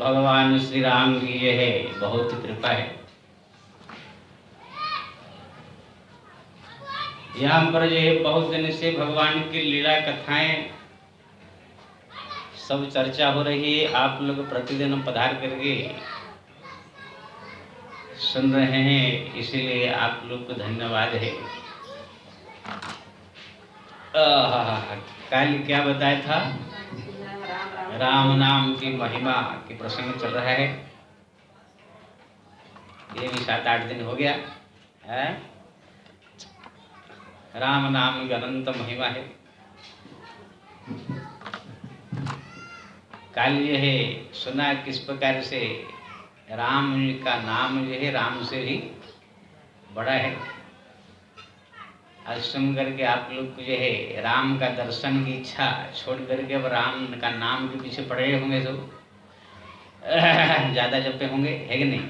भगवान श्री राम की ये है बहुत कृपा है। यहाँ पर जो है बहुत दिन से भगवान की लीला कथाएं सब चर्चा हो रही है। आप लोग प्रतिदिन पधार करके सुन रहे हैं, इसीलिए आप लोग को धन्यवाद है। कल क्या बताया था? राम नाम की महिमा की प्रसंग चल रहा है। ये भी 7-8 दिन हो गया है। राम नाम की अनंत महिमा है। कल ये है सुना किस प्रकार से राम का नाम जो है राम से भी बड़ा है। आज सुन करके आप लोग को जो है राम का दर्शन की इच्छा छोड़ करके अब राम का नाम के पीछे पड़े होंगे, तो ज्यादा जपे होंगे, है कि नहीं?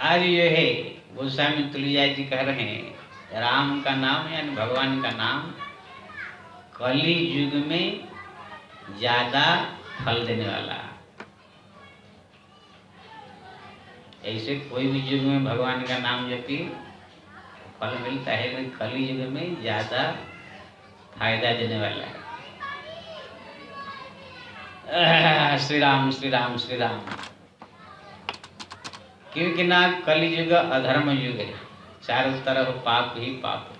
आज ये है गोस्वामी तुलसीदास जी कह रहे हैं राम का नाम यानी भगवान का नाम कली युग में ज्यादा फल देने वाला। ऐसे कोई भी युग में भगवान का नाम जपी फल मिलता है, लेकिन कली युग में ज्यादा फायदा देने वाला है। श्री राम श्री राम श्री राम। क्योंकि ना कली युग अधर्म युग है, चारों तरफ पाप ही पाप।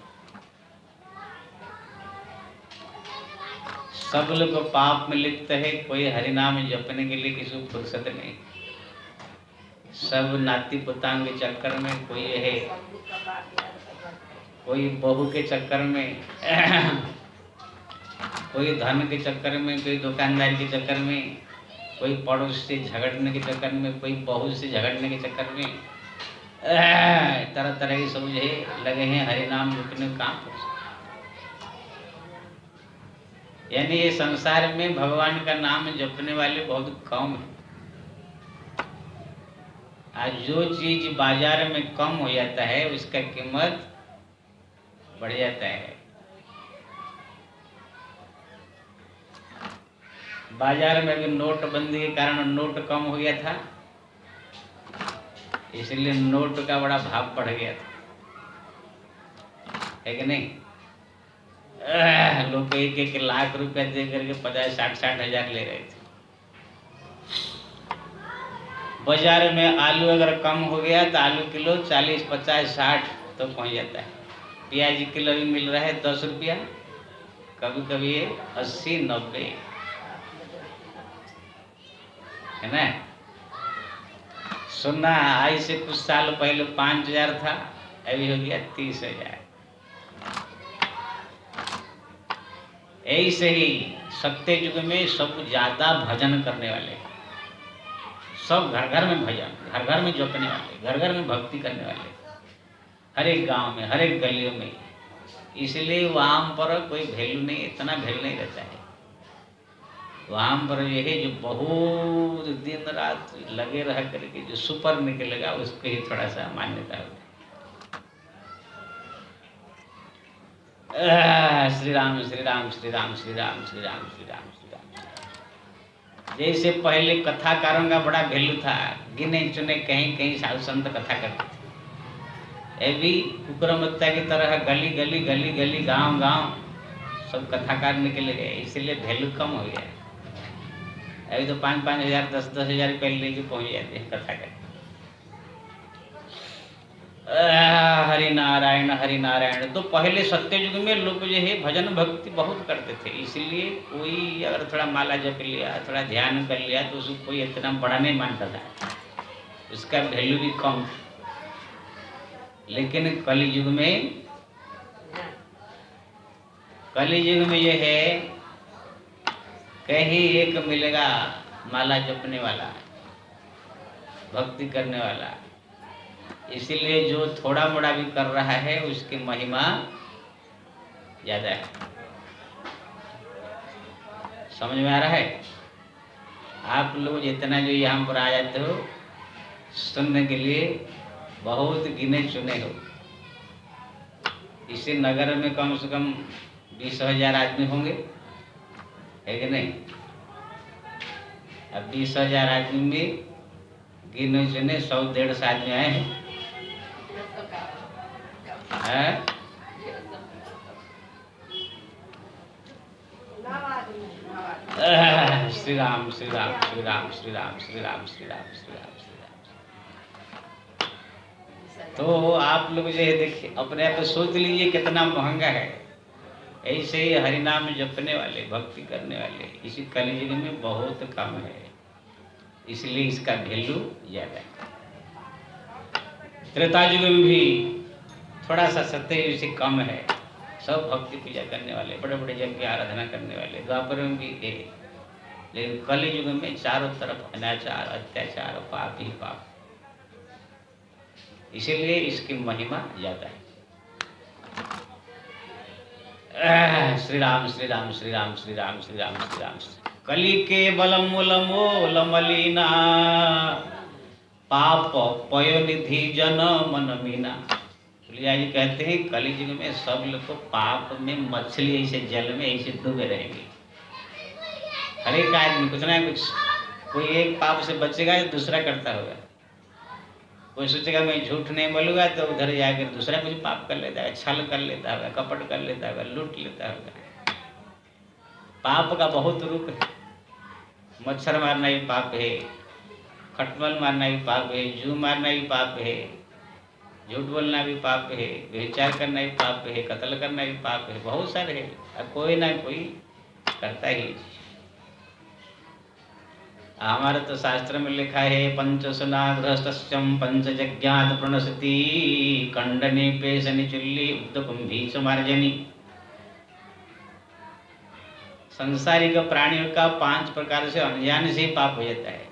सब लोग पाप में लिप्त है, कोई हरिनाम जपने के लिए किसी को फुर्सत नहीं। सब नाती पुतांग के चक्कर में, कोई है कोई बहू के चक्कर में, कोई धन के चक्कर में, कोई दुकानदार के चक्कर में, कोई पड़ोस से झगड़ने के चक्कर में, कोई बहू से झगड़ने के चक्कर में, तरह तरह के सब जो है लगे हैं हरिनाम जपने काम। यानी ये संसार में भगवान का नाम जपने वाले बहुत कम है। आज जो चीज बाजार में कम हो जाता है उसका कीमत बढ़ जाता है। बाजार में भी नोटबंदी के कारण नोट कम हो गया था, इसलिए नोट का बड़ा भाव बढ़ गया था, है कि नहीं? लोग 1-1 लाख रुपया दे करके 50-60 हजार ले रहे थे। बाजार में आलू अगर कम हो गया तो आलू किलो 40, 50, 60 तो पहुंच जाता है। प्याज किलो भी मिल रहा है 10 रुपया, कभी कभी 80, 90, है ना? सोना आज से कुछ साल पहले 5,000 था, अभी हो गया 30,000। ऐसे ही सत्य युग में सब ज्यादा भजन करने वाले, सब घर घर में भजन, घर घर में जपने वाले, घर घर में भक्ति करने वाले, हर एक गांव में, हर एक गलियों में। इसलिए वहां पर कोई वैल्यू नहीं, इतना वैल्यू नहीं रहता है। वहां पर ये है जो बहुत दिन रात लगे रह करके जो सुपर निकलेगा उसको ही थोड़ा सा मान्यता होती है। श्री राम श्री राम श्री राम श्री राम श्री राम श्री राम श्री राम। जैसे पहले कथाकारों का बड़ा वैल्यू था, गिने चुने कहीं कहीं साधु संत कथा करते थे। ये भी कुकुरमत्ता की तरह गली गली गली गली गांव गांव सब कथाकार निकले गए, इसलिए वैल्यू कम हो गया। अभी तो 5-5 हजार 10-10 हजार रुपये लेके पहुंच जाते हैं कथा कर। हरि नारायण। तो पहले सत्य युग में लोग जो है भजन भक्ति बहुत करते थे, इसलिए कोई अगर थोड़ा माला जप लिया, थोड़ा ध्यान कर लिया तो उसको कोई इतना बड़ा नहीं मानता था, उसका वैल्यू भी कम। लेकिन कलयुग में यह है कहीं एक मिलेगा माला जपने वाला, भक्ति करने वाला। इसीलिए जो थोड़ा मोड़ा भी कर रहा है उसकी महिमा ज्यादा है। समझ में आ रहा है? आप लोग जितना जो यहाँ पर आ जाते हो सुनने के लिए, बहुत गिने चुने हो। इसी नगर में कम से कम 20,000 आदमी होंगे, है कि नहीं? अब 20,000 आदमी में गिने चुने 100-150 आदमी आए हैं। श्री राम श्री राम श्री राम श्री राम श्री राम श्री राम श्री राम श्री राम। तो आप लोग जो है देखिए, अपने आप सोच लीजिए कितना महंगा है। ऐसे ही हरिनाम जपने वाले, भक्ति करने वाले इसी कलयुग में बहुत कम है। इसलिए इसका वैल्यू ज़्यादा है। त्रेता युग में भी थोड़ा सा सत्ययुग से कम है, सब भक्ति पूजा करने वाले, बड़े बड़े यज्ञ आराधना करने वाले। द्वापर में भी है, लेकिन कलि युग में चारों तरफ अनाचार, अत्याचार, पाप ही पाप, इसीलिए इसकी महिमा ज्यादा है। श्री राम श्री राम श्री राम श्री राम श्री राम श्री राम। कलि के बलम मूल मलिना, पाप पयो निधि जन मन मीना। तुलसिदास जी कहते हैं कलि युग में सब लोग को पाप में मछली ऐसे जल में ऐसे डूबे रहेंगे। हर एक आदमी कुछ ना कुछ, कोई एक पाप से बचेगा तो दूसरा करता होगा। कोई सोचेगा मैं झूठ नहीं बोलूँगा तो उधर जाकर दूसरा कुछ पाप कर लेता है, छल कर लेता होगा, कपट कर लेता होगा, लूट लेता होगा। पाप का बहुत रूप है। मच्छर मारना भी पाप है, खटमल मारना भी पाप है, जू मारना भी पाप है, झूठ बोलना भी पाप है, व्यभिचार करना भी पाप है, कत्ल करना भी पाप है, बहुत सारे है। और कोई ना कोई करता ही। हमारे तो शास्त्र में लिखा है पंचसुना गृहस्थस्यम पंचजज्ञात प्रणशति खंडने पेशनि चुल्ली उद्दकुंभी मार्जनी। संसारिक प्राणियों का 5 प्रकार से अनजान से पाप हो जाता है।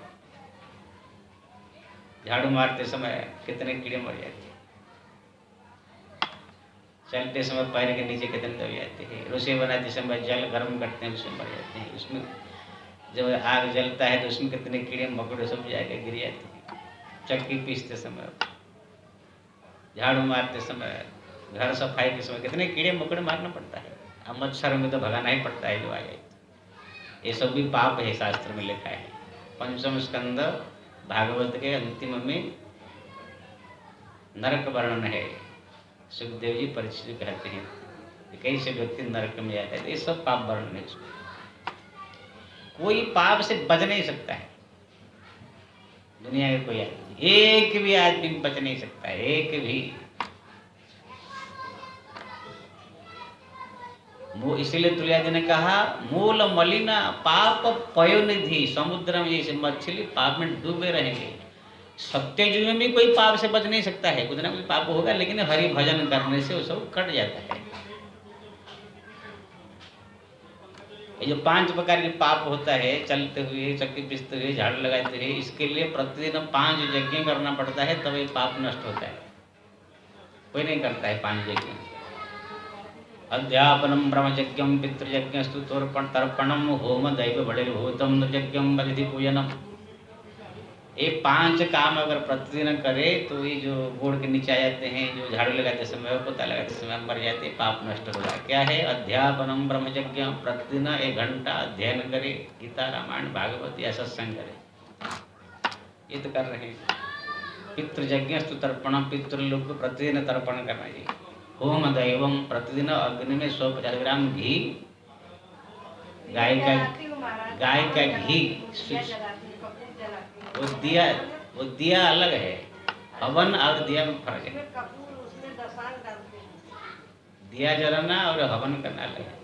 झाड़ू मारते समय कितने कीड़े मर जाते हैं, चलते समय पैर के नीचे कितने दब जाते हैं, रसोई बनाते समय जल गर्म करते हैं उसमें मर जाते हैं, उसमें जब आग जलता है तो उसमें कितने कीड़े मकोड़े सब जाके गिर जाते हैं। चक्की पीसते समय, झाड़ू मारते समय, घर सफाई के समय कितने कीड़े मकोड़े मारना पड़ता है। अब मच्छर में तो भगाना ही पड़ता है जो आ जाए। ये सब भी पाप है, शास्त्र में लिखा है। पंचम स्कंद भागवत के अंतिम में नरक वर्णन है। सुखदेव जी परीक्षित कहते हैं कैसे व्यक्ति नरक में जाता है, तो ये सब पाप वर्णन है। कोई पाप से बच नहीं सकता है दुनिया के कोई आदमी, एक भी आदमी बच नहीं सकता है, एक भी। वो इसीलिए तुलसिदास जी ने कहा मूल मलिना पाप पयो निधि। समुद्र में जैसे मछली पाप में डूबे रहेंगे। सत्य युग में भी कोई पाप से बच नहीं सकता है, कुछ ना कुछ पाप होगा, लेकिन हरि भजन करने से वो सब कट जाता है। ये जो 5 प्रकार के पाप होता है, चलते हुए, चक्की पीसते हुए, झाड़ू लगाते हुए, इसके लिए प्रतिदिन 5 यज्ञ करना पड़ता है, तब ये पाप नष्ट होता है। कोई नहीं करता है 5 यज्ञ। अध्यापनम ब्रह्मयज्ञम पितृयज्ञस्तु तर्पणम होम दैव बड़िर्भूतम नृयज्ञम बलिधि पूजनम। ये 5 काम अगर प्रतिदिन करे तो ये जो गोड़ के नीचे आ जाते हैं, जो झाड़ू लगाते समय, पोता लगाते समय मर जाते, पाप नष्ट हो जाए। क्या है? अध्यापनम ब्रह्मयज्ञ, प्रतिदिन 1 घंटा अध्ययन करे, गीता रामायण भागवत या सत्संग करे, ये तो कर रहे हैं। पितृयज्ञस्तु तर्पणम, पितृलोक को प्रतिदिन तर्पण करना चाहिए। होम दैवम, प्रतिदिन अग्नि में 150 ग्राम घी, गाय का घी, वो दिया अलग है, हवन और दिया में फर्क है। दिया जलाना और हवन करना अलग है।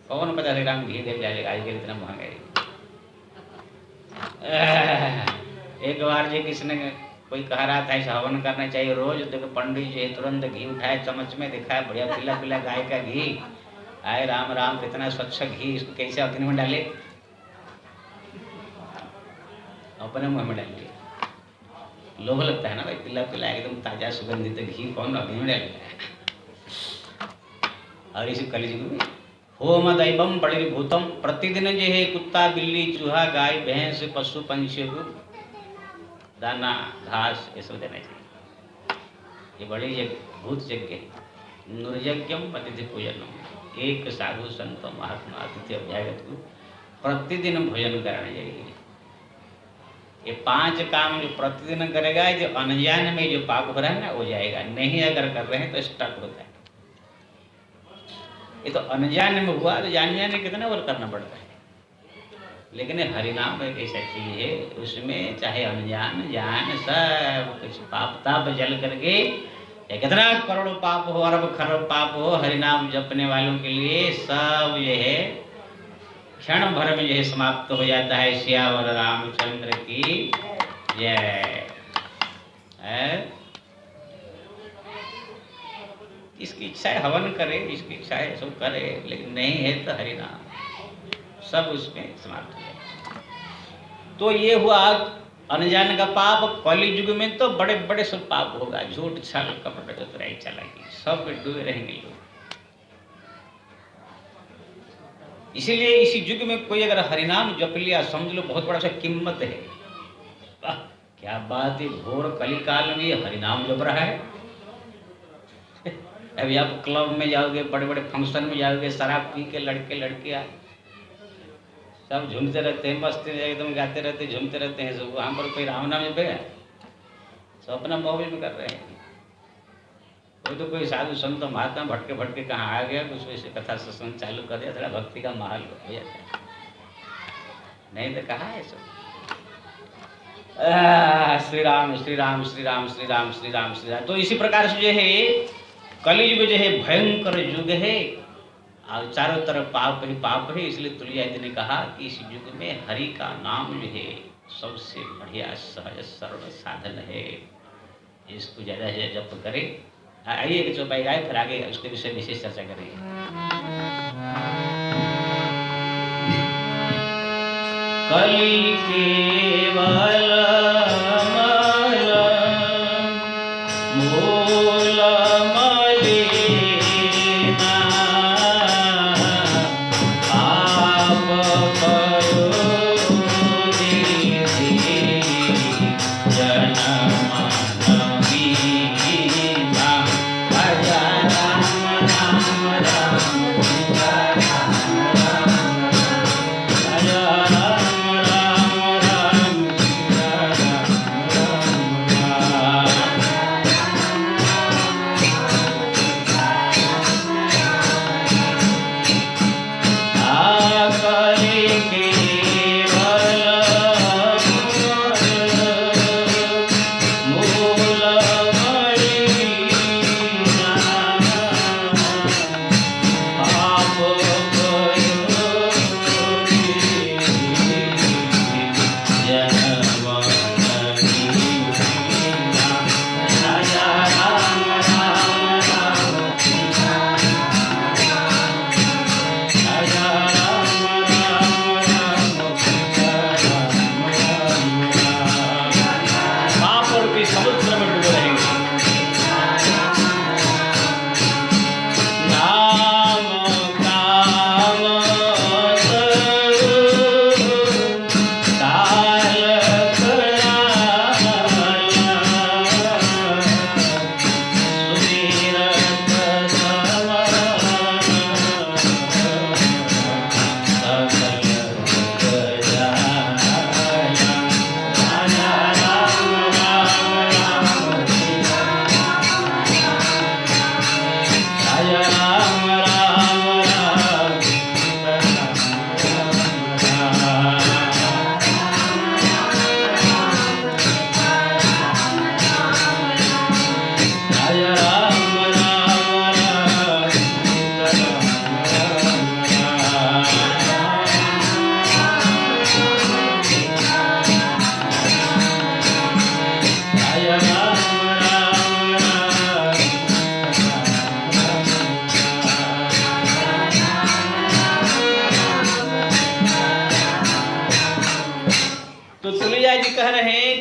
कौन 50 ग्राम घी दे जाएगा आज के इतना महंगा है। एक बार जी किसने कोई कह रहा था ऐसा हवन करना चाहिए रोज, देखो पंडित जी तुरंत घी उठाए, चम्मच में दिखाया, बढ़िया पीला पीला गाय का घी, आए राम राम कितना स्वच्छ घी, इसको कैसे अग्नि में डाले, अपने मुंह में डाल लिया। लोभ लगता है ना भाई, पीला पीला एकदम ताजा सुगंधित घी कौन अग्नि में डालेगा। और इसी कलियुग में होम दैवम बड़िर्भूतम, प्रतिदिन जो है कुत्ता बिल्ली चूहा गाय भैंस पशु पंछियों को दाना घास ये सब देना चाहिए। ये बड़ी भूत यज्ञ है। नृयज्ञम अतिथि पूजनम, एक साधु संत महात्मा अतिथि अभ्यागत को प्रतिदिन भोजन करना चाहिए। ये 5 काम जो प्रतिदिन करेगा, जो अनजान में जो पाप हो रहा है ना हो जाएगा, नहीं अगर कर रहे हैं तो स्टक होता है। ये तो अनजान में हुआ, तो जान जाने कितना और करना पड़ता है। लेकिन हरिनाम एक ऐसा चीज है, उसमें चाहे अनजान जान सब कुछ पाप ताप जल करके, कितना करोड़ों पाप हो, अरब खरब पाप हो, हरिनाम जपने वालों के लिए सब ये है क्षण भर में जो है समाप्त हो जाता है। सियावर रामचंद्र की जय। इसकी इच्छा है हवन करे, इसकी इच्छा है सब करे, लेकिन नहीं है तो हरि नाम सब उसमें समाप्त हो जाए। तो ये हुआ अनजान का पाप। कलि युग में तो बड़े बड़े सब पाप होगा, झूठ छल कपट चतुराई चालाकी सब डूबे रहेंगे लोग। इसीलिए इसी युग में कोई अगर हरिनाम जप लिया समझ लो बहुत बड़ा सा कीमत है। वाह क्या बात है, घोर कली काल में ये हरिनाम जप रहा है। अभी आप क्लब में जाओगे, बड़े बड़े फंक्शन में जाओगे, शराब पी के लड़के लड़कियां सब झूमते रहते हैं, मस्त एकदम गाते रहते हैं, झूमते रहते हैं सब। वहाँ पर कोई राम नाम जपेगा? सब अपना मोबाइल में कर रहे हैं। कोई तो कोई साधु संत महात्मा भटके भटके कहाँ आ गया, कुछ वैसे कथा सत्संग चालू कर दिया, थोड़ा भक्ति का माहौल हो जाता है। नहीं तो कहाँ है सब। श्री राम श्री राम श्री राम श्री राम श्री राम श्री राम। तो इसी प्रकार से जो है कलियुग जो है भयंकर युग है और चारों तरफ पाप ही पाप है। इसलिए तुलसीदास जी ने कहा कि इस युग में हरि का नाम जो है सबसे बढ़िया सहज सरल साधन है। इसको ज़्यादा से ज़्यादा जप करें। आइए कि चौपाई गाए, फिर आगे उसके विषय विशेष चर्चा करेंगे। कलि केवल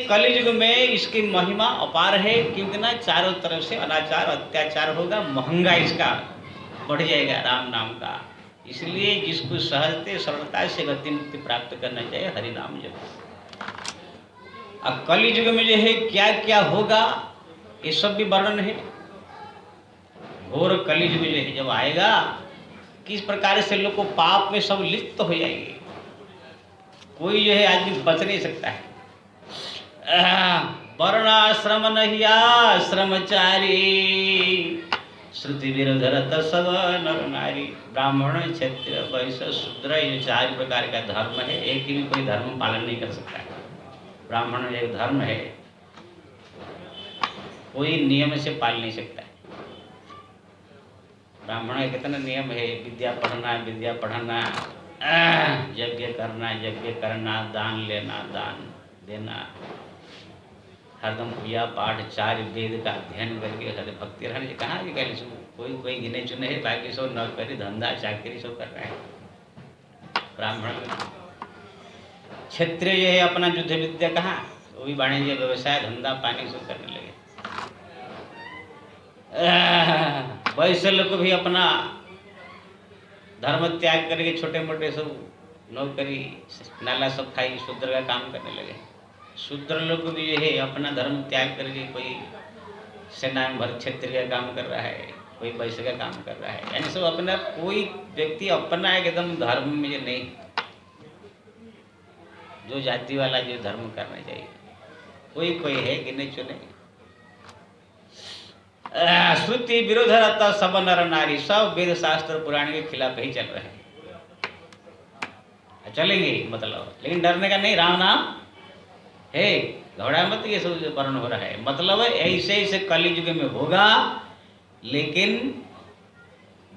कलियुग में इसकी महिमा अपार है, क्योंकि ना चारों तरफ से अनाचार अत्याचार होगा, महंगा इसका बढ़ जाएगा राम नाम का। इसलिए जिसको सहजते सरलता से गति मुक्ति प्राप्त करना चाहिए, हरि नाम जप। अब कलियुग में जो है क्या क्या होगा ये सब भी वर्णन है। घोर कलियुग जो है जब आएगा, किस प्रकार से लोग को पाप में सब लिप्त हो जाएंगे, कोई जो है आदमी बच नहीं सकता है। वर्णाश्रम नहीं आश्रमचारी, श्रुति विरुद्ध रत सब नर नारी। ब्राह्मण क्षत्रिय वैश्य शूद्र, ये 4 प्रकार का धर्म है। एक ही में कोई धर्म पालन नहीं कर सकता है। ब्राह्मण एक धर्म है, कोई नियम से पाल नहीं सकता है। ब्राह्मण के कितने नियम है, विद्या पढ़ना, यज्ञ करना, दान लेना, दान देना, हरदम पूजा पाठ 4 वेद का अध्ययन करके हर भक्ति रहने कहाँ भी कह कोई गिने चुने है, बाकी सब नौकरी धंधा चाकरी सब कर रहे हैं। ब्राह्मण क्षत्रिय जो है अपना युद्ध विद्या कहाँ, वो भी वाणिज्य व्यवसाय धंधा पानी सब करने लगे। वैश्य लोग भी अपना धर्म त्याग करके छोटे मोटे सब नौकरी नाला सफाई शूद्र का काम करने लगे। शूद्र लोग भी जो है अपना धर्म त्याग करके कोई सेना में भर क्षेत्रीय का काम कर रहा है, कोई वैश्य का काम कर रहा है। यानी सब अपना, कोई व्यक्ति अपना एकदम धर्म में नहीं, जो जाति वाला जो धर्म करना चाहिए, कोई है गिने चुने। श्रुति विरोध रहता सब नर नारी, सब वेद शास्त्र पुराण के खिलाफ ही चल रहे हैं, चलेंगे मतलब, लेकिन डरने का नहीं। राम नाम है, घबरा मत, ये सब वर्ण हो रहा है मतलब ऐसे ऐसे कलयुग में होगा, लेकिन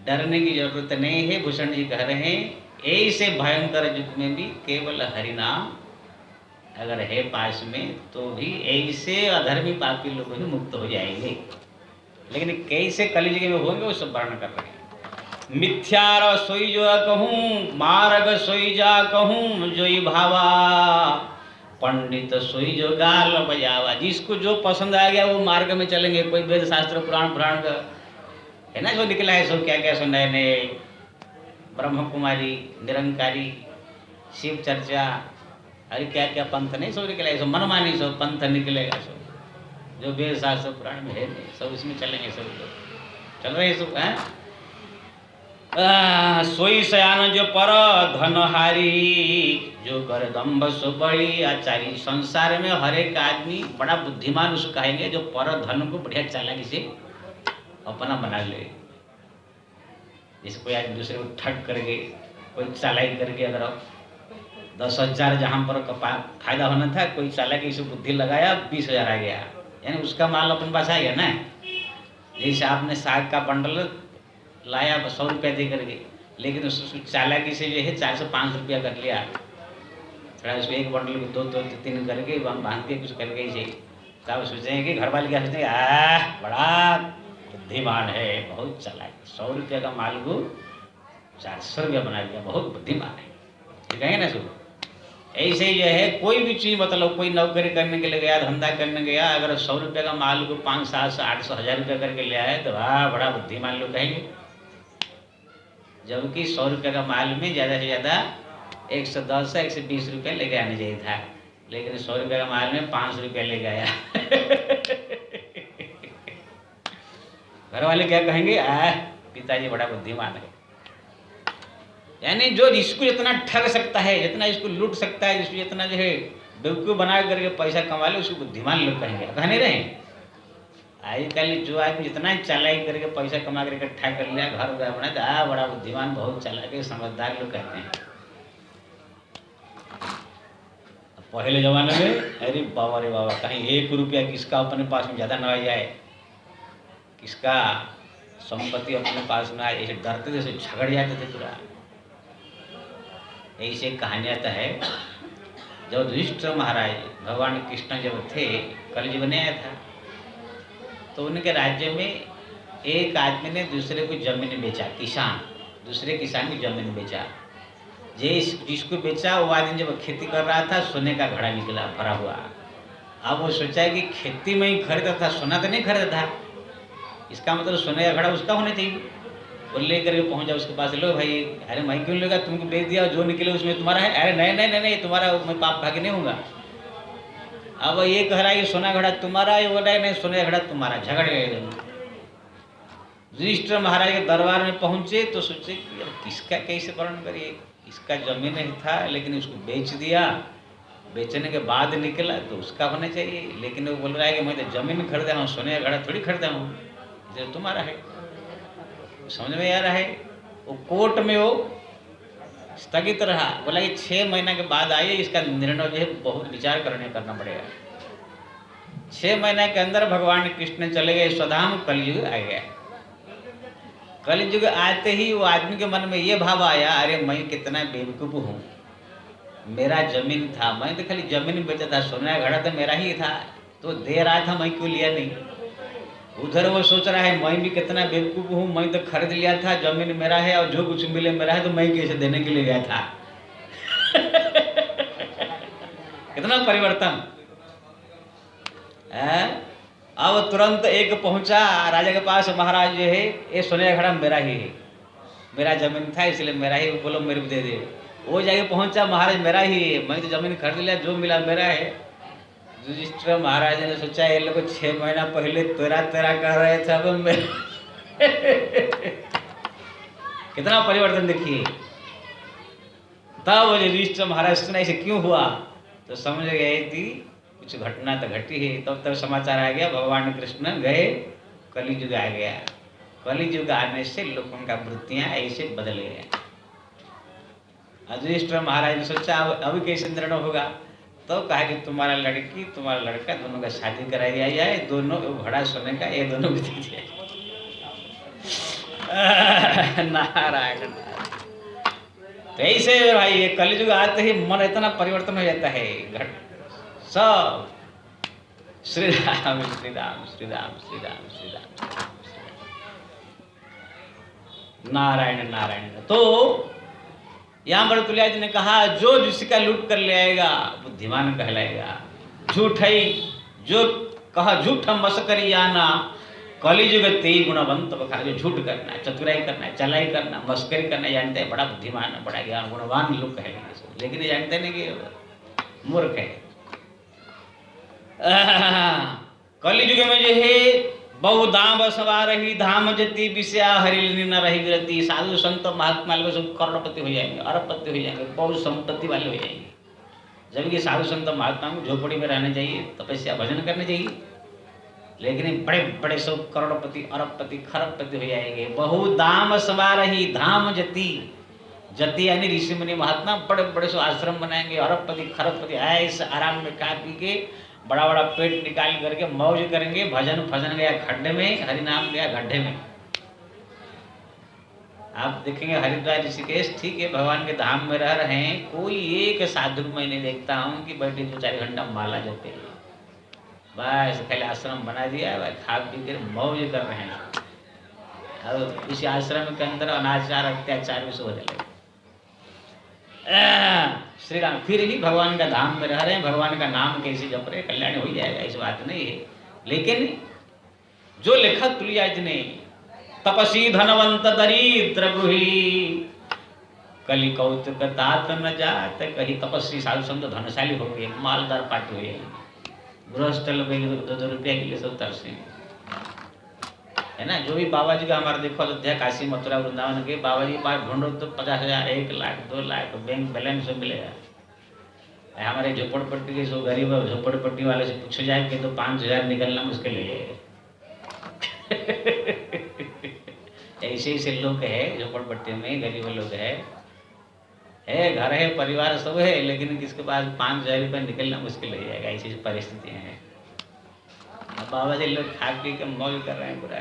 डरने की जरूरत नहीं है। भूषण जी कह रहे हैं ऐसे भयंकर युग में भी केवल हरिनाम अगर है पास में तो भी ऐसे अधर्मी पापी लोग भी मुक्त हो जाएंगे, लेकिन कैसे कलयुग में होंगे वो सब वर्णन कर रहे हैं। मिथ्यार सोई जो कहूँ, मार्ग सोई जा कहूँ, जोई भावा, पंडित सोई जो गाल बजावा। जिसको जो पसंद आ गया वो मार्ग में चलेंगे। कोई वेद शास्त्र पुराण का है ना जो निकला है, सब क्या क्या सुन रहे ने, ब्रह्म कुमारी, निरंकारी, शिव चर्चा, अरे क्या क्या पंथ नहीं सब निकला है, सब मनमानी सब पंथ निकलेगा, सब जो वेद शास्त्र पुराण में है नहीं सब इसमें चलेंगे, सब लोग चल रहे सब हैं। सोई सयान जो पर धनहारी, जो कर दम्भ सो बड़ी आचारी। संसार में हर एक आदमी बड़ा बुद्धिमान उसको कहेंगे जो पर धन को बढ़िया चालाकी से अपना बना ले। जैसे कोई आदमी दूसरे को ठग करके, कोई चालाकी करके, अगर 10,000 जहाँ पर फायदा होना था, कोई चालाकी से बुद्धि लगाया 20,000 आ गया, यानी उसका माल अपन पास आ गया ना। जैसे आपने साग का बंडल लाया 100 रुपया दे करके, लेकिन उसको चालाकी से जो है 400-500 रुपया कर लिया, थोड़ा उसको एक बंडल को 2-3 करके बांध के कुछ करके ही, तब सोचेंगे कि घर वाले क्या सोचेंगे, बड़ा बुद्धिमान है, बहुत चालाक, 100 रुपया का माल को 400 रुपया बना दिया, बहुत बुद्धिमान है, ये कहेंगे ना। सुनो ऐसे ही जो है कोई भी चीज़, मतलब कोई नौकरी करने के लिए गया, धंधा करने गया, अगर 100 रुपये का माल को 500-700-800 हज़ार रुपया करके ले आए तो वाह बड़ा बुद्धिमान लोग कहेंगे। जबकि 100 रुपये का माल में ज़्यादा से ज़्यादा 110-120 रुपये लेके आने चाहिए था, लेकिन 100 रुपये का माल में 500 रुपया लेके आया। घर वाले क्या कहेंगे, पिताजी बड़ा बुद्धिमान है। यानी जो जिसको जितना ठग सकता है, जितना इसको लूट सकता है, जिसको जितना जो है बेवकूफ़ बना करके पैसा कमा ले, उसको बुद्धिमान लोग कहेंगे, कहने रहे। आजकल जो आदमी जितना चालाकी करके पैसा कमा कर इकट्ठा कर लिया, घर बना, बड़ा बुद्धिमान, बहुत चालाक, समझदार लोग कहते हैं। पहले जमाने में अरे बाबा रे बाबा, कहीं 1 रुपया किसका अपने पास में ज़्यादा न आ जाए, किसका संपत्ति अपने पास में आए, ऐसे डरते थे, झगड़ जाते थे पूरा। ऐसे कहानियाँ तो है। जब युधिष्ठिर महाराज भगवान कृष्ण जब थे, कलयुग में आया था, तो उनके राज्य में एक आदमी ने दूसरे को जमीन बेचा, किसान दूसरे किसान की जमीन बेचा। जिसको बेचा वो आदमी जब खेती कर रहा था, सोने का घड़ा निकला भरा हुआ। अब वो सोचा कि खेती में ही खरीदा था, सोना तो नहीं खरीदा था, इसका मतलब सोने का घड़ा उसका होना चाहिए। वो ले करके पहुँचा उसके पास, लो भाई, अरे मैं क्यों लेगा, तुमको बेच दिया, जो निकले उसमें तुम्हारा है। अरे नहीं तुम्हारा, मैं पाप भागी नहीं होगा। अब ये कह रहा है कि सोना घड़ा तुम्हारा है, वो बोल रहा है नहीं सोने का घड़ा तुम्हारा, झगड़ गए दोनों। युधिष्ठिर महाराज के दरबार में पहुँचे तो सोचे कि यार किसका कैसे वर्णन करिए, इसका जमीन ही था लेकिन उसको बेच दिया, बेचने के बाद निकला तो उसका होना चाहिए, लेकिन वो बोल रहा है कि मैं तो जमीन खरीदा हूँ, सोने का घड़ा थोड़ी खरीदा हूँ, इसे तुम्हारा है। समझ में आ रहा है। वो कोर्ट में वो स्थगित रहा, बोला कि 6 महीना के बाद आइए, इसका निर्णय जो है बहुत विचार करना पड़ेगा। 6 महीने के अंदर भगवान कृष्ण चले गए स्वधाम, कलयुग आ गया। कलयुग आते ही वो आदमी के मन में ये भाव आया, अरे मैं कितना बेवकूफ हूँ, मेरा जमीन था, मैं तो खाली जमीन बेचा था, सोना घड़ा तो मेरा ही था, तो दे रहा था, मैं क्यों लिया नहीं। उधर वो सोच रहा है मैं भी कितना बेवकूफ हूँ, मैं तो खरीद लिया था, जमीन मेरा है और जो कुछ मिले मेरा है, तो मैं कैसे देने के लिए गया था। कितना परिवर्तन है। अब तुरंत एक पहुंचा राजा के पास, महाराज जो है ये सोने का घड़ा मेरा ही है, मेरा जमीन था इसलिए मेरा ही, बोलो मेरे को दे दे। वो जाके पहुंचा, महाराज मेरा ही है, मैं तो जमीन खरीद लिया, जो मिला मेरा है। युधिष्ठिर महाराज ने सोचा ये लोग 6 महीना पहले तेरा तेरा कह रहे थे, अब मेरे कितना परिवर्तन देखिए। तब युधिष्ठिर महाराज सुना ऐसे क्यों हुआ, तो समझ गए कि कुछ घटना तो घटी है। तब तक समाचार आ गया भगवान कृष्ण गए, कलियुग आ गया। कलियुग आने से लोगों का वृत्तियां ऐसे बदल गए। युधिष्ठिर महाराज ने सोचा अभी कैसे निर्णय होगा, तो कहा कि तुम्हारा लड़की तुम्हारा लड़का दोनों का शादी करा दिया जाए, दोनों घड़ा सोने का ये दोनों भी दे दिया। नारायण। तो ऐसे भाई ये कलियुग आते ही मन इतना परिवर्तन हो जाता है, घट सब श्री राम श्री राम श्री राम श्री राम श्री राम नारायण नारायण। तो यहां पर तुलसीदास ने कहा जो जिसका लूट कर ले आएगा बुद्धिमान कहलाएगा। झूठ है जो कहा झूठ हम बस करी आना, कलियुग ते गुणवंत बखा। जो झूठ करना है, चतुराई करना है, चलाई करना, मस्करी करना जानते हैं, बड़ा बुद्धिमान है, बड़ा ज्ञान गुणवान लोग कहेंगे, लेकिन ये जानते नहीं कि मूर्ख है। कलियुग में जो है बहु दाम सवार ही धाम जति विषया हरिल न रही विरति। साधु संत महात्मा लोग सब करोड़पति हो जाएंगे, अरबपति हो जाएंगे, बहुत संपत्ति वाले हो जाएंगे। जबकि साधु संत महात्मा को झोपड़ी में रहना चाहिए, तपस्या भजन करना चाहिए, लेकिन बड़े बड़े सब करोड़पति अरबपति खरबपति हो जाएंगे। बहु दाम सवार ही धाम जति, जति यानी ऋषि मुनि महात्मा बड़े बड़े सब आश्रम बनाएंगे, अरबपति खरबपति ऐसे आराम में खा पी के बड़ा बड़ा पेट निकाल करके मौज करेंगे। भजन फजन गया खड्डे में, हरिनाम गया गड्ढे में। आप देखेंगे हरिद्वार ऋषिकेश ठीक है भगवान के धाम में रह रहे हैं, कोई एक साधु मैं नहीं देखता हूँ कि बैठे 2-4 घंटा माला जपते हैं, बस खाली आश्रम बना दिया, खा पी कर मौज कर रहे हैं। और इस आश्रम के अंदर अनाचार अत्याचार भी हो रहे। श्री राम फिर भी भगवान का धाम में रह रहे हैं, भगवान का नाम कैसे जप रहे, कल्याण हो जाएगा, इस बात नहीं है। लेकिन जो लिखा तुलसीदास ने तपसी धनवंत दरिद्र गृही, कली कौतुक तात न जात। कहीं तपस्वी साधु संत धनशाली हो गए, मालदार पार्टी हुए, गृहस्थ लोग 2-2 रुपया के लिए सब तरसे है ना। जो भी बाबा जी का हमारे देखो अयोध्या काशी मथुरा वृंदावन के बाबा जी के पास ढूंढो तो 50,000 1 लाख 2 लाख बैंक बैलेंस मिलेगा। हमारे झोपड़पट्टी के जो गरीब झोपड़पट्टी वाले से पूछो जाए कि तो 5,000 निकलना मुश्किल है। ऐसे ऐसे लोग है झोपड़पट्टी में, गरीब लोग है घर है परिवार सब है, लेकिन किसके पास 5,000 रुपये निकलना मुश्किल हो जाएगा। ऐसी परिस्थितियाँ हैं। बाबा जी लोग खा पी के मौज कर रहे हैं पूरा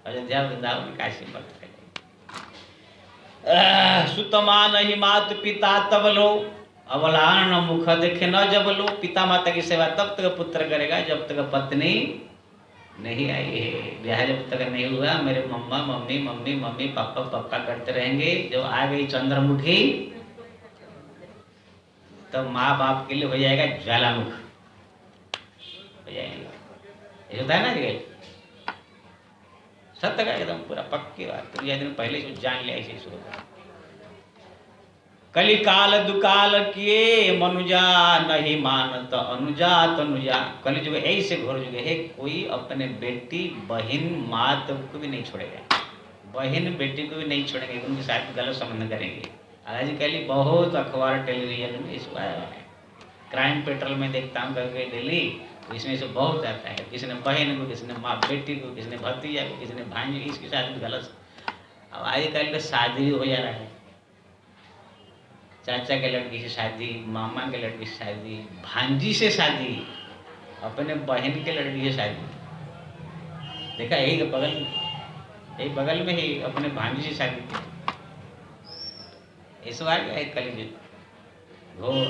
अयोध्या वृंदावन काशी मत सुतमा नहीं मात पिता तब लो, अवलान न मुख देखे न जब लो। पिता माता की सेवा तब तक पुत्र करेगा जब तक पत्नी नहीं आई है। ब्याह जब तक नहीं हुआ मेरे मम्मा मम्मी मम्मी मम्मी पापा पापा करते रहेंगे। जब आ गई चंद्रमुखी तो माँ बाप के लिए हो जाएगा ज्वालामुख हो जाएंगे। ये होता है ना जी, सत्य का एकदम पूरा पक्की बात। तो यह दिन पहले से जान लिया ऐसे शुरू कर। कली काल दुकाल किए मनुजा नहीं मानत अनुजा तनुजा। कली जुग ऐसे घोर जुग है, कोई अपने बेटी बहन मात को भी नहीं छोड़ेगा, बहन बेटी को भी नहीं छोड़ेंगे, उनके साथ गलत संबंध करेंगे। आजकल बहुत अखबार टेलीविजन में इसको आया है, क्राइम पेट्रोल में देखता हूँ कभी डेली, तो इसमें से बहुत आता है। किसी ने बहन को, किसी ने माँ बेटी को, किसी ने भतीजा को, किसी ने भांजी, इसके साथ भी गलत। अब आजकल तो शादी हो जा रहा है, चाचा के लड़की से शादी, मामा के लड़की से शादी, भांजी से शादी, अपने बहन के लड़की से शादी। देखा यही बगल में यही बगल में ही अपने भांजी से शादी की। इस बार क्या है कलयुग घोर।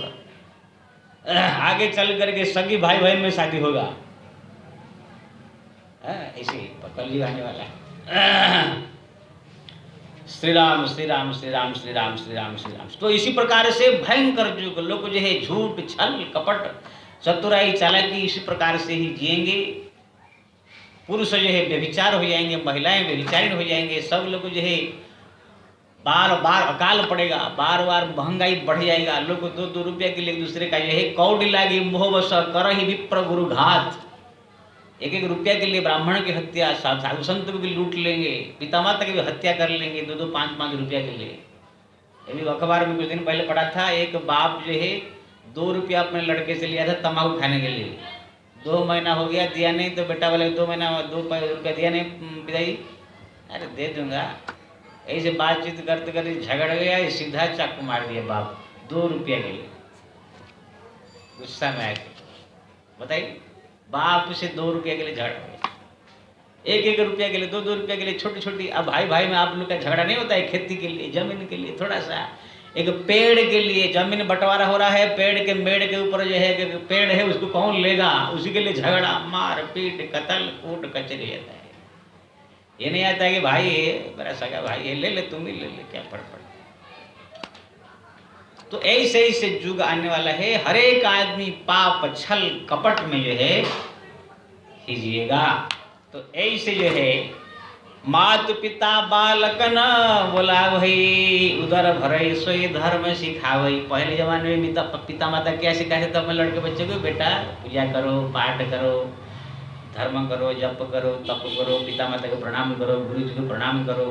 आगे चल करके सगी भाई बहन में शादी होगा, ऐसे कलयुग आने वाला है। श्री राम श्री राम श्री राम श्री राम श्री राम श्री राम। तो इसी प्रकार से भयंकर युग, लोग जो है झूठ छल कपट चतुराई चालाकी इसी प्रकार से ही जिएंगे। पुरुष जो है व्यभिचार हो जाएंगे, महिलाएं व्यभिचारिण हो जाएंगे, सब लोग जो है बार बार अकाल पड़ेगा, बार बार महंगाई बढ़ जाएगा। लोग 2-2 रुपया के लिए एक दूसरे का जो है कौड़ी लागी मोहवश कर ही विप्र गुरु घात। 1-1 रुपया के लिए ब्राह्मण की हत्या, साधु संत को भी लूट लेंगे, पिता माता की भी हत्या कर लेंगे 2-2 5-5 रुपया के लिए। ये भी अखबार में कुछ दिन पहले पढ़ा था, एक बाप जो है 2 रुपया अपने लड़के से लिया था तम्बाकू खाने के लिए। 2 महीना हो गया, दिया नहीं, तो बेटा बोले 2 महीना 2 रुपया दिया नहीं पिताजी, अरे दे दूंगा। ऐसे बातचीत करते करते झगड़ गया, सीधा चाकू मार दिया बाप 2 रुपया के लिए, गुस्सा में आके। बताइए, बाप से 2 रुपया के लिए झगड़ गया, 1-1 रुपया के लिए, 2-2 रुपया के लिए, छोटी छोटी। अब भाई भाई में आप लोग का झगड़ा नहीं होता है, खेती के लिए, जमीन के लिए, थोड़ा सा एक पेड़ के लिए जमीन बंटवारा हो रहा है, पेड़ के मेड़ के ऊपर जो है पेड़ है उसको कौन लेगा, उसी के लिए झगड़ा मार पीट कतल कूट कचरी आता है। ये नहीं आता है कि भाई मेरा सगा भाई है, ले ले तुम ही ले ले, क्या फर्क पड़ता। तो ऐसे ऐसे युग आने वाला है, हर एक आदमी पाप छल कपट में जो है ही जिएगा। तो ऐसे जो है मात पिता बालकन बोला वही उदर भरे सोई धर्म सिखावई। पहले जमाने में पिता माता क्या सिखाते थे अपने लड़के बच्चे को, बेटा पूजा करो, पाठ करो, धर्म करो, जप करो, तप करो, पिता माता को प्रणाम करो, गुरु जी को प्रणाम करो,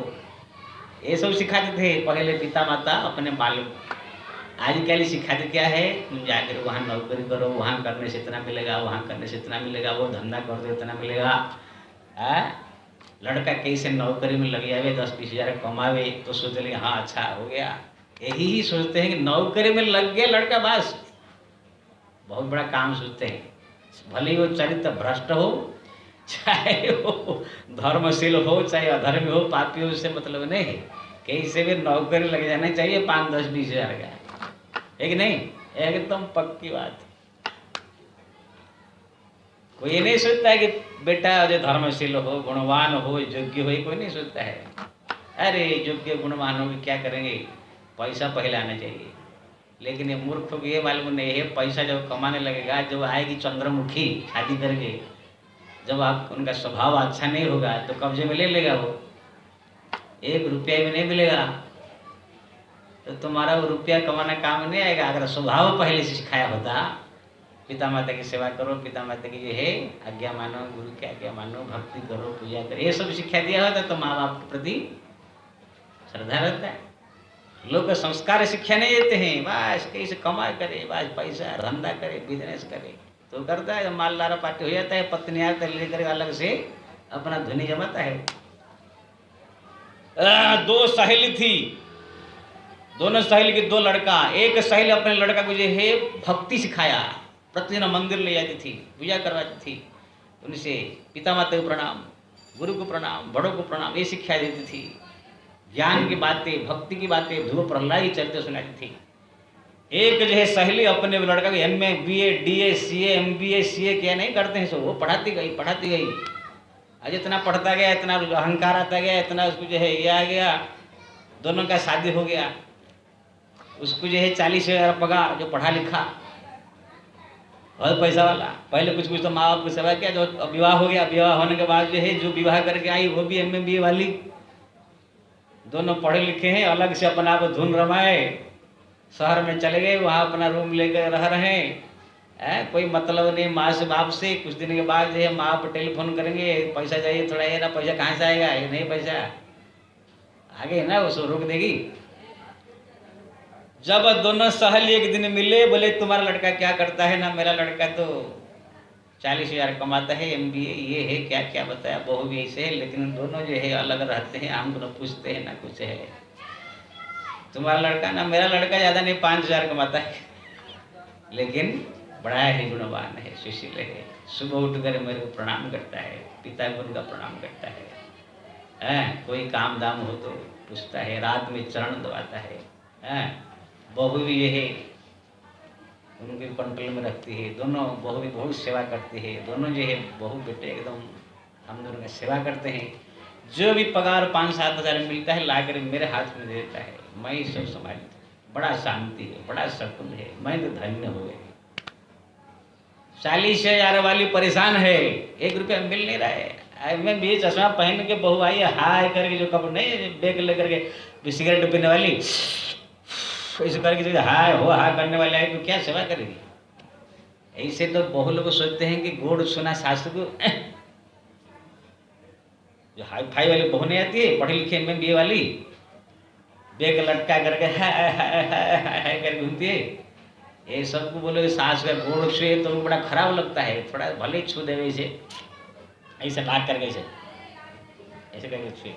ये सब सिखाते थे पहले पिता माता अपने बालक। आजकल सिखाते क्या है, तुम जाकर वहाँ नौकरी करो, वहाँ करने से इतना मिलेगा, वहाँ करने से इतना मिलेगा, वो धंधा कर दो इतना मिलेगा। लड़का कैसे नौकरी में लग जाए, 10-20 हज़ार कमावे, तो सोच लेंगे हाँ अच्छा हो गया। यही सोचते हैं कि नौकरी में लग गया लड़का, बस बहुत बड़ा काम सोचते हैं। भले ही वो चरित्र भ्रष्ट हो, चाहे वो धर्मशील हो, चाहे अधर्मी हो, पापी हो, उससे मतलब नहीं है। कैसे भी नौकरी लग जाना चाहिए 5-10-20 हज़ार का, है कि नहीं? एकदम पक्की बात। कोई ये नहीं सोचता है कि बेटा जो धर्मशील हो, गुणवान हो, योग्य हो, कोई नहीं सोचता है। अरे योग्य गुणवान हो क्या करेंगे, पैसा पहले आना चाहिए। लेकिन ये मूर्खों को ये मालूम नहीं है, पैसा जब कमाने लगेगा, जब आएगी चंद्रमुखी शादी करके, जब आप उनका स्वभाव अच्छा नहीं होगा तो कब्जे में ले लेगा वो, 1 रुपया भी नहीं मिलेगा, तो तुम्हारा वो रुपया कमाना काम नहीं आएगा। अगर स्वभाव पहले से सिखाया होता, पिता माता की सेवा करो, पिता माता की जो है आज्ञा मानो, गुरु की आज्ञा मानो, भक्ति करो, पूजा करो, ये सब शिक्षा दिया होता तो माँ बाप के प्रति श्रद्धा रहता है। लोग संस्कार शिक्षा नहीं देते हैं, बस कैसे कमा करे, बस पैसा धंधा करे, बिजनेस करे, तो करता है। जब मालदारा पार्टी हो जाता है, पत्नी लेकर अलग से अपना धुनी जमाता है। 2 सहेली थी, दोनों सहेली के 2 लड़का। एक सहेली अपने लड़का को जो है भक्ति सिखाया, प्रतिदिन मंदिर ले जाती थी, पूजा करवाती थी, उनसे पिता माता को प्रणाम, गुरु को प्रणाम, बड़ों को प्रणाम, ये शिक्षा देती थी। ज्ञान की बातें, भक्ति की बातें, ध्रुव प्रहलाद की चरित्र सुनाती थी। एक जो है सहेली अपने लड़का को MA BA DA CA MBA CA क्या नहीं करते हैं, सब वो पढ़ाती गई। आज इतना पढ़ता गया, इतना अहंकार आता गया, इतना उसको जो है ये आ गया, दोनों का शादी हो गया। उसको जो है 40,000 पगार, जो पढ़ा लिखा और पैसा वाला। पहले कुछ तो माँ बाप को सेवा किया, जो विवाह हो गया, विवाह होने के बाद जो है जो विवाह करके आई वो भी MA BA वाली, दोनों पढ़े लिखे हैं, अलग से अपना आप धुन रमाए, शहर में चले गए, वहाँ अपना रूम लेकर रह रहे हैं। कोई मतलब नहीं माँ से बाप से। कुछ दिन के बाद जो है माँ बाप टेलीफोन करेंगे, पैसा चाहिए थोड़ा, ये ना पैसा कहाँ से आएगा, ये नहीं पैसा आगे है ना, वो रोक देगी। जब दोनों सहेली एक दिन मिले, बोले तुम्हारा लड़का क्या करता है? ना मेरा लड़का तो 40,000 कमाता है, MBA ये है, क्या क्या बताया, बहू भी ऐसे है, लेकिन दोनों जो है अलग रहते हैं, हमको न पूछते हैं ना कुछ है। तुम्हारा लड़का? ना मेरा लड़का ज़्यादा नहीं 5,000 कमाता है, लेकिन बड़ा ही गुणवान है, सुशील है, सुबह उठ कर मेरे को प्रणाम करता है, पिता को उनका प्रणाम करता है। कोई काम दाम हो तो पूछता है, रात में चरण दबाता है। बहू भी ये है, उनके कंट्रोल में रखती है। दोनों बहू भी बहुत सेवा करती है। दोनों जो है बहू बेटे एकदम हम दोनों का सेवा करते हैं। जो भी पगार 5-7 हज़ार मिलता है ला कर मेरे हाथ में देता है, मैं ही सब संभालता हूँ। बड़ा शांति है, बड़ा सकून है, मैं तो धन्य हो गई। 40,000 वाली परेशान है, 1 रुपया मिल नहीं रहा है। मैं भी चश्मा पहन के बहू आई हाय करके, जो कपड़े नहीं बैग लेकर के सिगरेट पीने वाली ऐसे करके जो हाय हो हाय करने वाले आई तो क्या सेवा करेगी। ऐसे तो बहुत लोग सोचते हैं कि गोड़ सुना सासू को, जो हाई फाई वाली बहू नहीं आती है, पढ़े लिखे में बीए वाली, बैग लटका करके हाय करके घूमती है। ये सबको बोले सास का गोड़ छुए तो बड़ा खराब लगता है, थोड़ा भले छू दे वैसे, ऐसे लाग करके ऐसे करके छुए।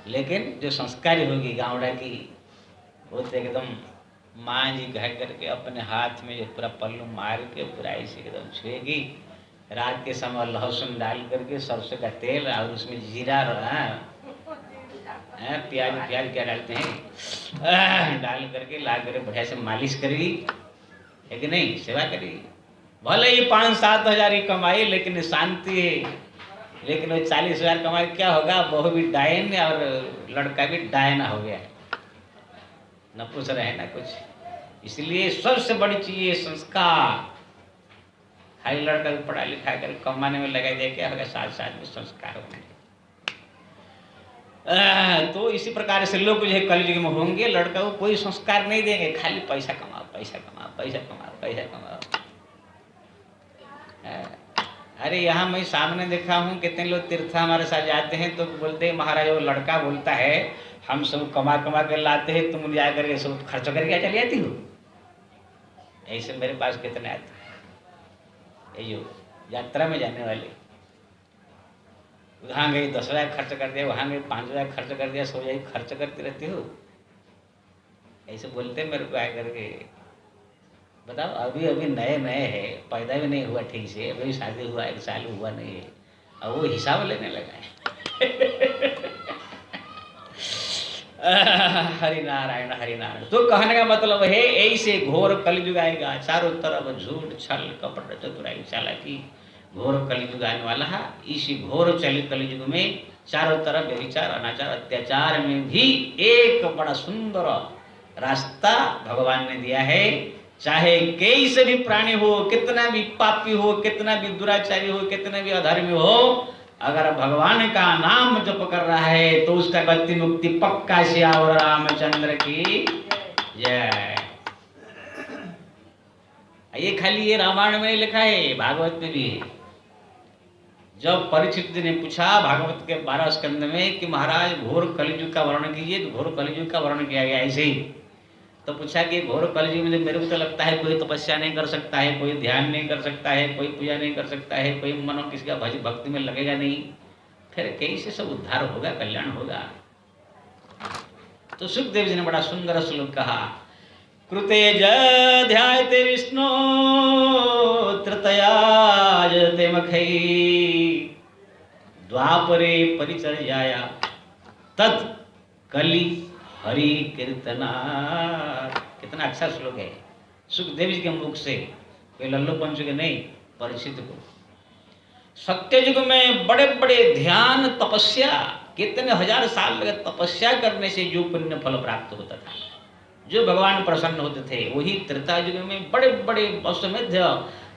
लेकिन जो संस्कारी होगी गाँवड़ा की, वो तो एकदम माँ जी कह करके अपने हाथ में जो पूरा पल्लू मार के पूरा ऐसे एकदम छुएगी। रात के समय लहसुन डाल करके, सरसों का तेल और उसमें जीरा प्याज क्या डालते हैं डाल करके ला कर बढ़िया से मालिश करेगी, है कि नहीं, सेवा करेगी। भले ही 5-7 हज़ार की कमाई, लेकिन शांति है। लेकिन वो 40,000 कमाई क्या होगा, बहू भी डायन और लड़का भी डायना हो गया है, न पूछ रहे ना कुछ। इसलिए सबसे बड़ी चीज ये संस्कार। हाई लड़का भी पढ़ा लिखा कर कमाने में लगा दे, क्या होगा, साथ साथ में संस्कार होंगे। तो इसी प्रकार से लोग जो है कलयुग में होंगे, लड़का को कोई संस्कार नहीं देंगे, खाली पैसा कमाओ पैसा कमाओ पैसा कमाओ पैसा कमाओ। अरे यहाँ मैं सामने देखा हूँ कितने लोग तीर्थ हमारे साथ जाते हैं तो बोलते हैं महाराज, वो लड़का बोलता है हम सब कमा कमा कर लाते हैं, तुम जा करके सब खर्च करके चली जाती हो। ऐसे मेरे पास कितने आते हैं, ये जो यात्रा में जाने वाले, वहाँ गई 10,000 खर्च कर दिया, वहाँ गई 5,000 खर्च कर दिया, 100 खर्च करती रहती हो, ऐसे बोलते मेरे को आकर के। बताओ, अभी अभी नए नए है, पैदा भी नहीं हुआ ठीक से, अभी शादी हुआ 1 साल हुआ नहीं है, अब वो हिसाब लेने लगा है। हरि नारायण हरि नारायण। तो कहने का मतलब है ऐसे घोर कलयुग आएगा, चारों तरफ झूठ छल कपट चतुराई चालाकी, घोर कलयुग आने वाला है। इसी घोर कलयुग में चारों तरफ व्यभिचार अनाचार अत्याचार में भी एक बड़ा सुंदर रास्ता भगवान ने दिया है। चाहे कैसे भी प्राणी हो, कितना भी पापी हो, कितना भी दुराचारी हो, कितना भी अधर्मी हो, अगर भगवान का नाम जप कर रहा है तो उसका गति मुक्ति पक्का। श्याम रामचंद्र की जय। ये खाली ये रामायण में लिखा है, भागवत में भी है। जब परीक्षित जी ने पूछा भागवत के 12 स्कंद में कि महाराज घोर कलयुग का वर्णन कीजिए, तो घोर कलयुग का वर्णन किया गया ऐसे ही। तो पूछा कि घोर कलयुग में मेरे को तो लगता है कोई तपस्या नहीं कर सकता है, कोई ध्यान नहीं कर सकता है, कोई पूजा नहीं कर सकता है, कोई मनो किसी का भक्ति में लगेगा नहीं, फिर कैसे सब उद्धार होगा, कल्याण होगा। तो सुखदेव जी ने बड़ा सुंदर श्लोक कहा, कृते ध्यायते विष्णु तृतयाजते मखै द्वापरे परिचर्याया तत् कलि हरि कीर्तना। कितना अच्छा श्लोक है, सुखदेव जी के मुख से, कोई लल्लू पंचु के नहीं, परीक्षित को। सत्ययुग में बड़े बड़े ध्यान तपस्या, कितने 1000 साल लगे तपस्या करने से जो पुण्य फल प्राप्त होता था, जो भगवान प्रसन्न होते थे, वही त्रेता युग में बड़े बड़े अश्वमेध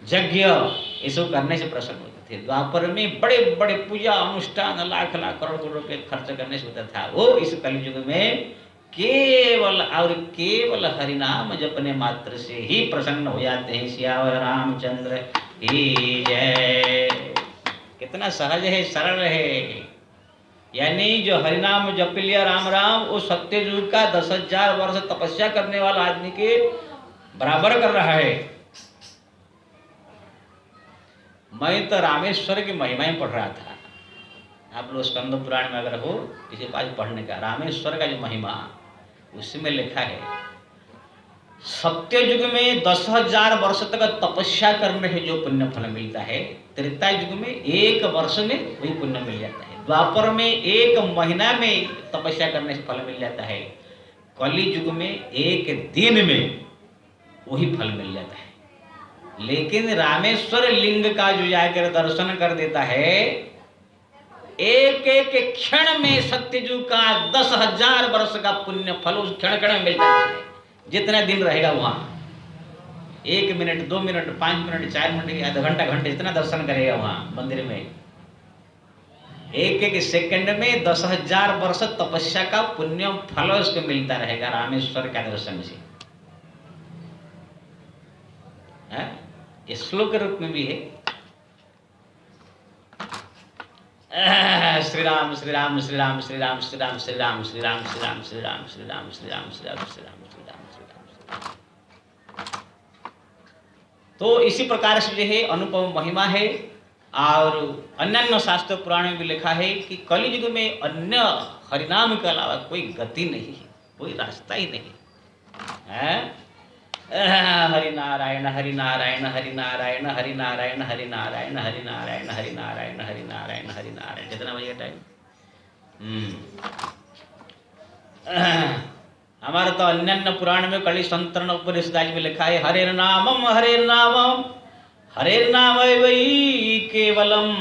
यज्ञ ये सब करने से प्रसन्न होते थे। द्वापर में बड़े बड़े पूजा अनुष्ठान लाख लाख करोड़ करोड़ रुपये खर्च करने से होता था, वो इस कलयुग में केवल और केवल हरिनाम जपने मात्र से ही प्रसन्न हो जाते हैं। सियावर रामचंद्र की जय। कितना सहज है, सरल है। यानी जो हरिनाम जप लिया राम राम, वो सत्ययुग का 10,000 वर्ष तपस्या करने वाला आदमी के बराबर कर रहा है। मैं तो रामेश्वर की महिमाएं पढ़ रहा था। आप लोग स्कंद पुराण में अगर हो किसी पास पढ़ने का, रामेश्वर का जो महिमा उसमें लिखा है सत्य युग में 10,000 वर्ष तक तपस्या करने से जो पुण्य फल मिलता है, त्रेता युग में 1 वर्ष में वही पुण्य मिल जाता है, द्वापर में 1 महीना में तपस्या करने से फल मिल जाता है, कलि युग में 1 दिन में वही फल मिल जाता है। लेकिन रामेश्वर लिंग का जो जाकर दर्शन कर देता है, एक एक क्षण में सत्ययुग का 10,000 वर्ष का पुण्य फल उस क्षण क्षण में मिलता है। जितना दिन रहेगा वहाँ 1 मिनट 2 मिनट 5 मिनट 4 मिनट आधा घंटा घंटे जितना दर्शन करेगा वहाँ मंदिर में, एक एक सेकंड में 10,000 वर्ष तपस्या का पुण्य फल उसको मिलता रहेगा रामेश्वर का दर्शन से। ये श्लोक रूप में भी है। श्री राम श्री राम श्री राम श्री राम श्री राम श्री राम श्री राम श्री राम श्री राम श्री राम श्री राम श्री राम श्री राम श्री राम श्री राम। तो इसी प्रकार से जो है अनुपम महिमा है। और अन्य शास्त्र पुराण में भी लिखा है कि कलियुग में अन्य हरिनाम के अलावा कोई गति नहीं है, कोई रास्ता ही नहीं है। हरि नारायण हरि नारायण हरि नारायण हरि नारायण हरि नारायण हरि नारायण हरि नारायण हरि नारायण हरि नारायण। कितना बजे टाइम? हमारा तो अन्य पुराण में कलि संतरण उपनिषद में लिखा है हरेर नामम वही केवलम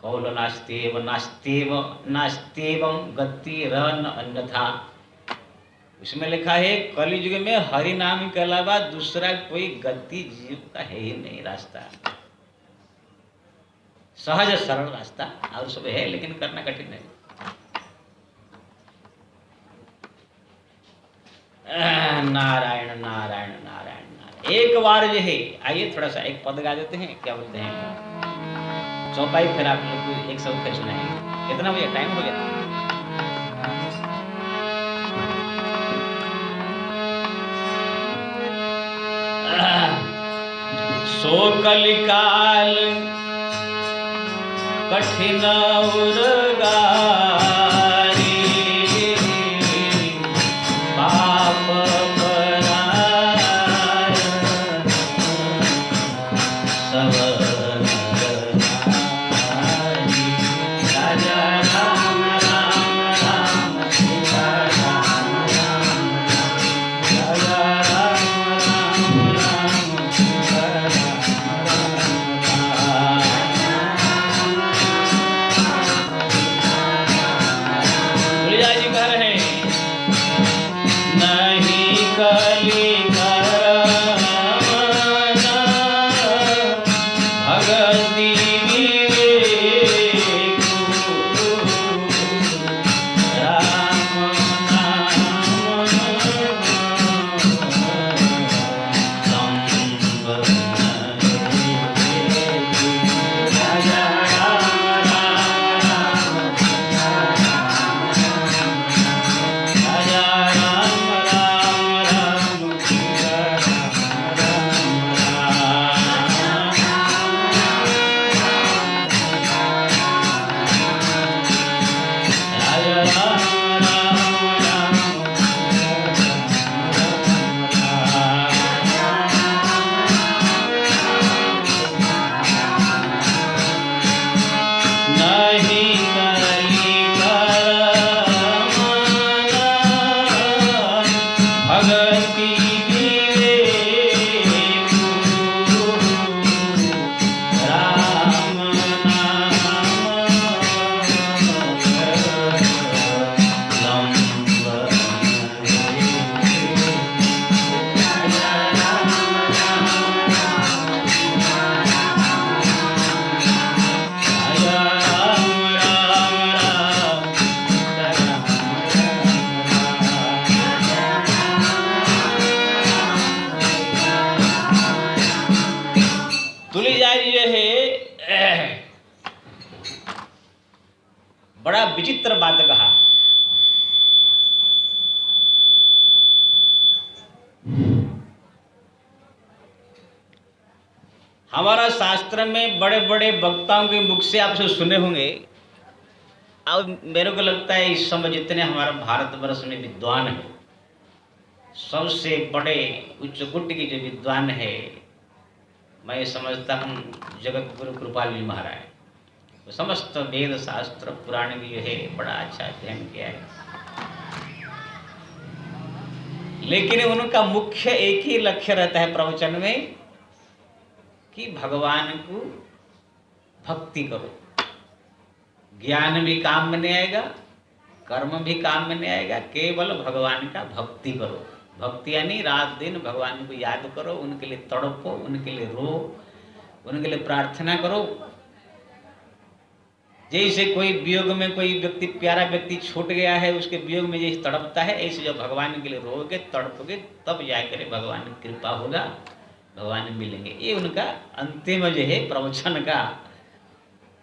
कौल नास्तेव नास्तेव नास्तेवम गति रन अन्यथा। इसमें लिखा है कलियुग में हरि नाम के अलावा दूसरा कोई गति जीव का है ही नहीं, रास्ता सहज सरल रास्ता और सब है, लेकिन करना कठिन है। नारायण नारायण नारायण नारायण। एक बार जो है, आइए थोड़ा सा एक पद गा देते हैं, क्या बोलते हैं चौपाई, फिर आप लोग एक सब फिर सुनाएंगे। कितना बजे टाइम हो गया? सो कलिकाल कठिन उर्गारी पाप परायण सब नरनारी। राजा राम राम राम सीता राम राम राजा राम राम राम सीता बड़ा विचित्र बात कहा। हमारा शास्त्र में बड़े बड़े वक्ताओं के मुख से आपसे सुने होंगे, अब मेरे को लगता है इस समय जितने हमारा भारतवर्ष में विद्वान हैं सबसे बड़े उच्च कोटि के जो विद्वान है, मैं समझता हूँ जगत गुरु कृपाल जी महाराज, तो समस्त वेद शास्त्र पुराण भी जो है बड़ा अच्छा अध्ययन किया है। लेकिन उनका मुख्य एक ही लक्ष्य रहता है प्रवचन में कि भगवान को भक्ति करो। ज्ञान भी काम में नहीं आएगा, कर्म भी काम में नहीं आएगा, केवल भगवान का भक्ति करो। भक्ति यानी रात दिन भगवान को याद करो, उनके लिए तड़पो, उनके लिए रो, उनके लिए प्रार्थना करो। जैसे कोई वियोग में कोई व्यक्ति, प्यारा व्यक्ति छूट गया है, उसके वियोग में जैसे तड़पता है, ऐसे जब भगवान के लिए रोगे, तड़पोगे, तब जाकर भगवान की कृपा होगा, भगवान मिलेंगे। ये उनका अंतिम जो है प्रवचन का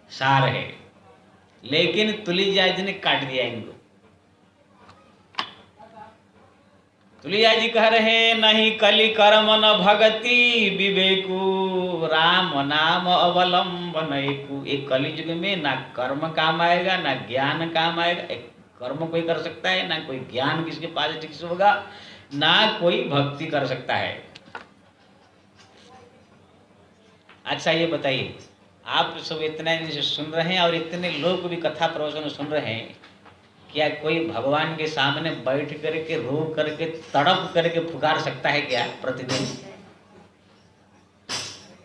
सार है। लेकिन तुलसीदास जी ने काट दिया इनको। तुलसीदास जी कह रहे नहीं कलि कर्म न भगति विवेकु राम नाम अवलंबन एकु। एक कलियुग में ना कर्म काम आएगा, ना ज्ञान काम आएगा। एक कर्म कोई कर सकता है, ना कोई ज्ञान किसके पास ठीक से होगा, ना कोई भक्ति कर सकता है। अच्छा ये बताइए, आप सब इतने दिन से सुन रहे हैं और इतने लोग भी कथा प्रवचन सुन रहे हैं, क्या कोई भगवान के सामने बैठ करके रो करके तड़प करके पुकार सकता है क्या प्रतिदिन?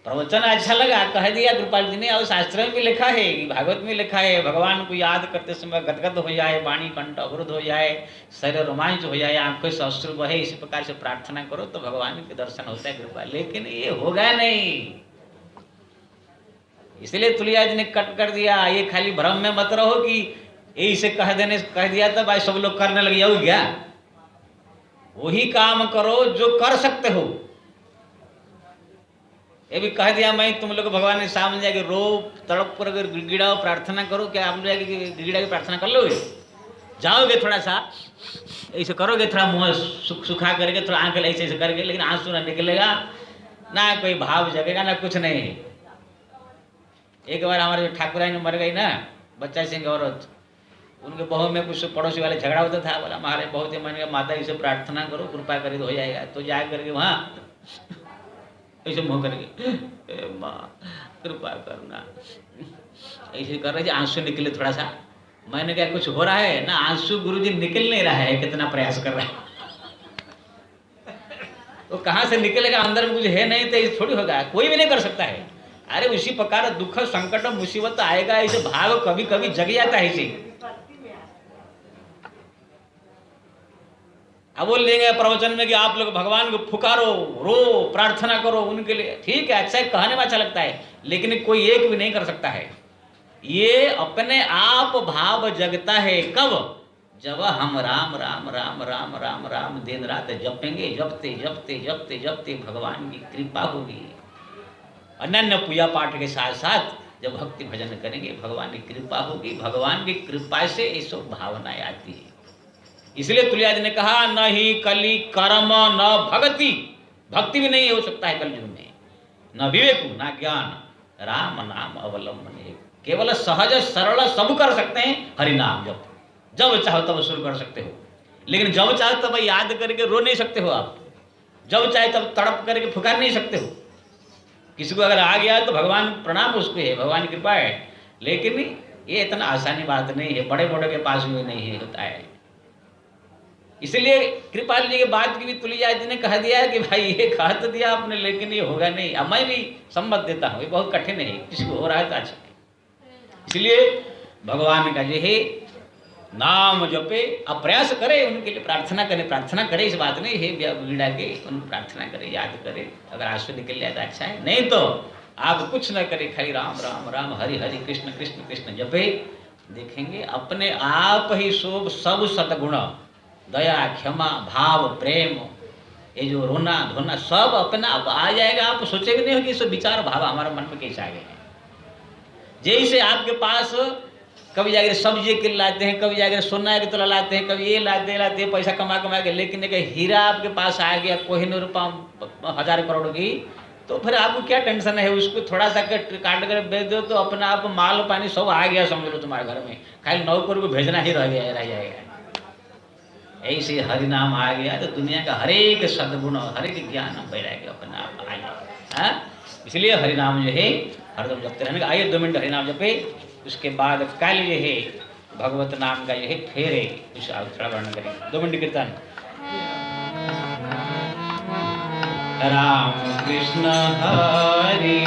प्रवचन अच्छा लगा, कह दिया कृपाल जी ने, और शास्त्र में भी लिखा है, भागवत में लिखा है, भगवान को याद करते समय गदगद हो जाए, वाणी कंठ अवरुद्ध हो जाए, शरीर रोमांच हो जाए, आंखों से अश्रु बहे, इसी प्रकार से प्रार्थना करो तो भगवान के दर्शन होता है कृपा। लेकिन ये होगा नहीं, इसलिए तुलसीदास जी ने कट कर दिया। ये खाली भ्रम में मत रहो कि यही से कह दिया तो भाई सब लोग करने लगे, हो गया। वही काम करो जो कर सकते हो। ये भी कह दिया मैं तुम लोग भगवान के सामने जाके रो तड़प कर गिड़गिड़ाओ प्रार्थना करो, क्या आप जाके गिड़गिड़ा के प्रार्थना कर लोगे? जाओगे थोड़ा सा ऐसे करोगे, थोड़ा मुँह सुखा करके, थोड़ा आंखें ऐसे ऐसे करके, लेकिन आंसू ना निकलेगा, ना कोई भाव जगेगा, ना कुछ नहीं है। एक बार हमारे जो ठाकुराई ने मर गई ना, बच्चा सिंह औरत, उनके बहू में कुछ पड़ोसी वाले झगड़ा होता था। बोला हमारे बहुत ही मन का माता इसे प्रार्थना करो, कृपा करे तो हो जाएगा। तो जा करके वहाँ ऐसे मुँह करके माँ कृपा करना, ऐसे कर रहे थे, आंसू निकले थोड़ा सा। मैंने कहा कुछ हो रहा है ना? आंसू गुरुजी निकल नहीं रहा है, कितना प्रयास कर रहा है। तो कहाँ से निकलेगा? अंदर में कुछ है नहीं तो ये थोड़ी होगा, कोई भी नहीं कर सकता है। अरे उसी प्रकार दुख संकट मुसीबत आएगा, ऐसे भाव कभी कभी जग जाता है ऐसे। अब बोल देंगे प्रवचन में कि आप लोग भगवान को पुकारो, रो, प्रार्थना करो उनके लिए, ठीक है, अच्छा कहने में अच्छा लगता है, लेकिन कोई एक भी नहीं कर सकता है। ये अपने आप भाव जगता है कब? जब हम राम राम राम राम राम राम दिन रात जपेंगे, जपते जपते जपते जपते भगवान की कृपा होगी। अनन्य पूजा पाठ के साथ साथ जब भक्ति भजन करेंगे, भगवान की कृपा होगी। भगवान की कृपा से ये सब भावनाएं आती है। इसलिए तुलसीदास ने कहा नहीं कलि कर्म न भगति, भक्ति भी नहीं हो सकता है कलयुग में, न विवेक न ज्ञान, राम नाम अवलंबन। केवल सहज सरल सब कर सकते हैं, हरि नाम जप, जब चाहो तब शुरू कर सकते हो, लेकिन जब चाहो तब याद करके रो नहीं सकते हो आप, जब चाहे तब तड़प करके पुकार नहीं सकते हो। किसी को अगर आ गया तो भगवान प्रणाम उसको है, भगवान की कृपा है, लेकिन ये इतना आसानी बात नहीं है, बड़े बड़े के पास भी नहीं है, होता है। इसलिए कृपाल जी के बात की भी तुलसीदास जी ने कह दिया है कि भाई ये कह तो दिया आपने, लेकिन ये होगा नहीं। अब मैं भी सम्मत देता हूँ, ये बहुत कठिन है, किसी को हो रहा है तो अच्छा है। इसलिए भगवान का जो है नाम जपे, अब प्रयास करे, उनके लिए प्रार्थना करे, इस बात नहीं है वीड़ा के उनको प्रार्थना करे, याद करे। अगर आंसू निकल जाए तो अच्छा है, नहीं तो आप कुछ न करे, खाली राम राम राम हरि हरि कृष्ण कृष्ण कृष्ण जपे, देखेंगे अपने आप ही सब सद्गुण, दया क्षमा भाव प्रेम, ये जो रोना धोना सब अपना आप आ जाएगा। आप सोचेंगे नहीं हो कि सब विचार भाव हमारे मन में कैसे आ गए हैं। जैसे आपके पास कभी जाकर सब्जी के लाते हैं, कभी जाकर सोना के तोला लाते हैं, कभी ये लाते हैं पैसा कमा के, लेकिन एक हीरा आपके पास आ गया कोहिनूर रुपया 1000 करोड़ की, तो फिर आपको क्या टेंशन है? उसको थोड़ा सा काट कर बेच दो तो अपना आप माल पानी सब आ गया, समझ लो तुम्हारे घर में, खाली 9 को भेजना ही रह जाएगा। ऐसे हरि नाम आ गया तो दुनिया का हर एक सद्गुण और हर एक ज्ञान हम बैराग्य अपने आप आ गया। हाँ? इसलिए हरि नाम जो है हरदम जपते रहने का। आइए 2 मिनट हरि नाम जपे, उसके बाद कल जो है भगवत नाम का जो है फेरे कुछ थोड़ा वर्णन करेंगे। 2 मिनट कीर्तन। राम कृष्ण हरि